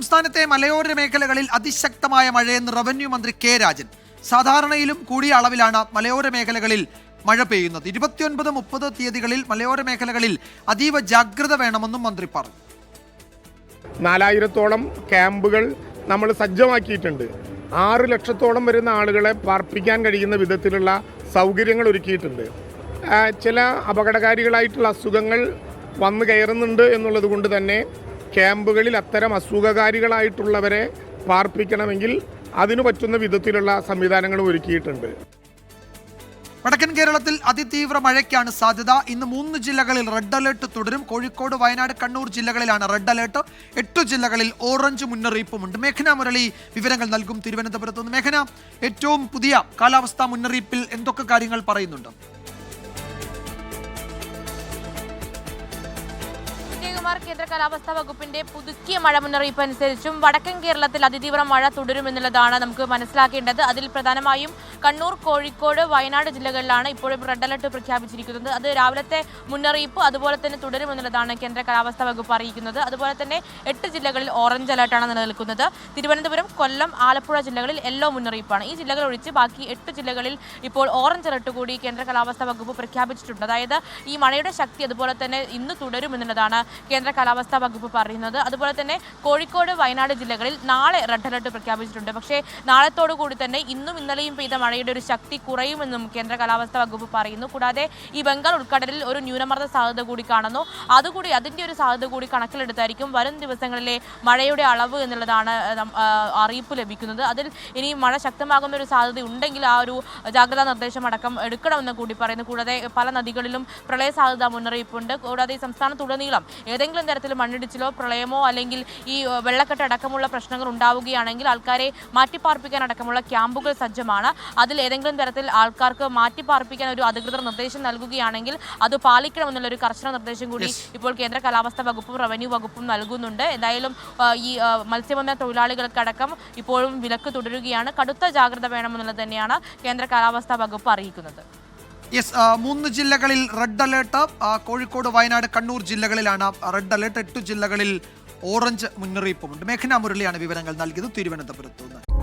സംസ്ഥാനത്തെ മലയോര മേഖലകളിൽ അതിശക്തമായ മഴയെന്ന് റവന്യൂ മന്ത്രി കെ രാജൻ. സാധാരണയിലും കൂടിയ അളവിലാണ് മലയോര മേഖലകളിൽ മഴ പെയ്യുന്നത്. 29, 30 തീയതികളിൽ മലയോര മേഖലകളിൽ അതീവ ജാഗ്രത വേണമെന്നും മന്ത്രി പറഞ്ഞു. 4000-ഓളം ക്യാമ്പുകൾ നമ്മൾ സജ്ജമാക്കിയിട്ടുണ്ട്. 6 ലക്ഷത്തോളം വരുന്ന ആളുകളെ പാർപ്പിക്കാൻ കഴിയുന്ന വിധത്തിലുള്ള സൗകര്യങ്ങൾ ഒരുക്കിയിട്ടുണ്ട്. ചില അപകടകാരികളായിട്ടുള്ള അസുഖങ്ങൾ വന്നു കയറുന്നുണ്ട് എന്നുള്ളത് കൊണ്ട് തന്നെ ക്യാമ്പുകളിൽ അത്തരം അസുഖകാരികളായിട്ടുള്ളവരെ പാർപ്പിക്കണമെങ്കിൽ അതിനു പറ്റുന്ന വിധത്തിലുള്ള സംവിധാനങ്ങൾ ഒരുക്കിയിട്ടുണ്ട്. വടക്കൻ കേരളത്തിൽ അതിതീവ്ര മഴയ്ക്കാണ് സാധ്യത. ഇന്ന് 3 ജില്ലകളിൽ റെഡ് അലേർട്ട് തുടരും. കോഴിക്കോട്, വയനാട്, കണ്ണൂർ ജില്ലകളിലാണ് റെഡ് അലേർട്ട്. 8 ജില്ലകളിൽ ഓറഞ്ച് മുന്നറിയിപ്പുമുണ്ട്. മേഘന മുരളി വിവരങ്ങൾ നൽകും തിരുവനന്തപുരത്ത് നിന്ന്. മേഘന, ഏറ്റവും പുതിയ കാലാവസ്ഥാ മുന്നറിയിപ്പിൽ എന്തൊക്കെ കാര്യങ്ങൾ പറയുന്നുണ്ട്? കേന്ദ്ര കാലാവസ്ഥാ വകുപ്പിന്റെ പുതുക്കിയ മഴ മുന്നറിയിപ്പ് അനുസരിച്ചും വടക്കൻ കേരളത്തിൽ അതിതീവ്ര മഴ തുടരുമെന്നുള്ളതാണ് നമുക്ക് മനസ്സിലാക്കേണ്ടത്. അതിൽ പ്രധാനമായും കണ്ണൂർ, കോഴിക്കോട്, വയനാട് ജില്ലകളിലാണ് ഇപ്പോഴും റെഡ് അലർട്ട് പ്രഖ്യാപിച്ചിരിക്കുന്നത്. അത് രാവിലത്തെ മുന്നറിയിപ്പ് അതുപോലെ തന്നെ തുടരുമെന്നുള്ളതാണ് കേന്ദ്ര കാലാവസ്ഥാ വകുപ്പ് അറിയിക്കുന്നത്. അതുപോലെ തന്നെ 8 ജില്ലകളിൽ ഓറഞ്ച് അലർട്ടാണ് നിലനിൽക്കുന്നത്. തിരുവനന്തപുരം, കൊല്ലം, ആലപ്പുഴ ജില്ലകളിൽ യെല്ലോ മുന്നറിയിപ്പാണ്. ഈ ജില്ലകൾ ഒഴിച്ച് ബാക്കി 8 ജില്ലകളിൽ ഇപ്പോൾ ഓറഞ്ച് അലർട്ട് കൂടി കേന്ദ്ര കാലാവസ്ഥാ വകുപ്പ് പ്രഖ്യാപിച്ചിട്ടുണ്ട്. അതായത് ഈ മഴയുടെ ശക്തി അതുപോലെ തന്നെ ഇന്ന് തുടരുമെന്നുള്ളതാണ് കേന്ദ്ര കാലാവസ്ഥാ വകുപ്പ് പറയുന്നത്. അതുപോലെ തന്നെ കോഴിക്കോട്, വയനാട് ജില്ലകളിൽ നാളെ റെഡ് അലർട്ട് പ്രഖ്യാപിച്ചിട്ടുണ്ട്. പക്ഷേ നാളത്തോടു കൂടി തന്നെ ഇന്നും ഇന്നലെയും പെയ്ത മഴയുടെ ഒരു ശക്തി കുറയുമെന്നും കേന്ദ്ര കാലാവസ്ഥാ വകുപ്പ് പറയുന്നു. കൂടാതെ ഈ ബംഗാൾ ഉൾക്കടലിൽ ഒരു ന്യൂനമർദ്ദ സാധ്യത കൂടി കാണുന്നു. അതിൻ്റെ ഒരു സാധ്യത കൂടി കണക്കിലെടുത്തായിരിക്കും വരും ദിവസങ്ങളിലെ മഴയുടെ അളവ് എന്നുള്ളതാണ് അറിയിപ്പ് ലഭിക്കുന്നത്. അതിൽ ഇനി മഴ ശക്തമാകുന്ന ഒരു സാധ്യത ഉണ്ടെങ്കിൽ ആ ഒരു ജാഗ്രതാ നിർദ്ദേശം അടക്കം എടുക്കണമെന്ന് കൂടി പറയുന്നു. കൂടാതെ പല നദികളിലും പ്രളയ സാധ്യതാ മുന്നറിയിപ്പുണ്ട്. കൂടാതെ ഈ സംസ്ഥാനത്തുടനീളം ഏതെങ്കിലും തരത്തിൽ മണ്ണിടിച്ചിലോ പ്രളയമോ അല്ലെങ്കിൽ ഈ വെള്ളക്കെട്ട് അടക്കമുള്ള പ്രശ്നങ്ങൾ ഉണ്ടാവുകയാണെങ്കിൽ ആൾക്കാരെ മാറ്റിപ്പാർപ്പിക്കാൻ അടക്കമുള്ള ക്യാമ്പുകൾ സജ്ജമാണ്. അതിൽ ഏതെങ്കിലും തരത്തിൽ ആൾക്കാർക്ക് മാറ്റിപ്പാർപ്പിക്കാൻ ഒരു അധികൃതർ നിർദ്ദേശം നൽകുകയാണെങ്കിൽ അത് പാലിക്കണമെന്നുള്ളൊരു കർശന നിർദ്ദേശം കൂടി ഇപ്പോൾ കേന്ദ്ര കാലാവസ്ഥാ വകുപ്പും റവന്യൂ വകുപ്പും നൽകുന്നുണ്ട്. എന്തായാലും ഈ മത്സ്യബന്ധന തൊഴിലാളികൾക്കടക്കം ഇപ്പോഴും വിലക്ക് തുടരുകയാണ്. കടുത്ത ജാഗ്രത വേണമെന്നുള്ളത് തന്നെയാണ് കേന്ദ്ര കാലാവസ്ഥാ വകുപ്പ് അറിയിക്കുന്നത്. 3 ജില്ലകളിൽ റെഡ് അലേർട്ട്. കോഴിക്കോട്, വയനാട്, കണ്ണൂർ ജില്ലകളിലാണ് റെഡ് അലേർട്ട്. 8 ജില്ലകളിൽ ഓറഞ്ച് മുന്നറിയിപ്പുമുണ്ട്. മേഘന മുരളിയാണ് വിവരങ്ങൾ നൽകിയത് തിരുവനന്തപുരത്ത് നിന്ന്.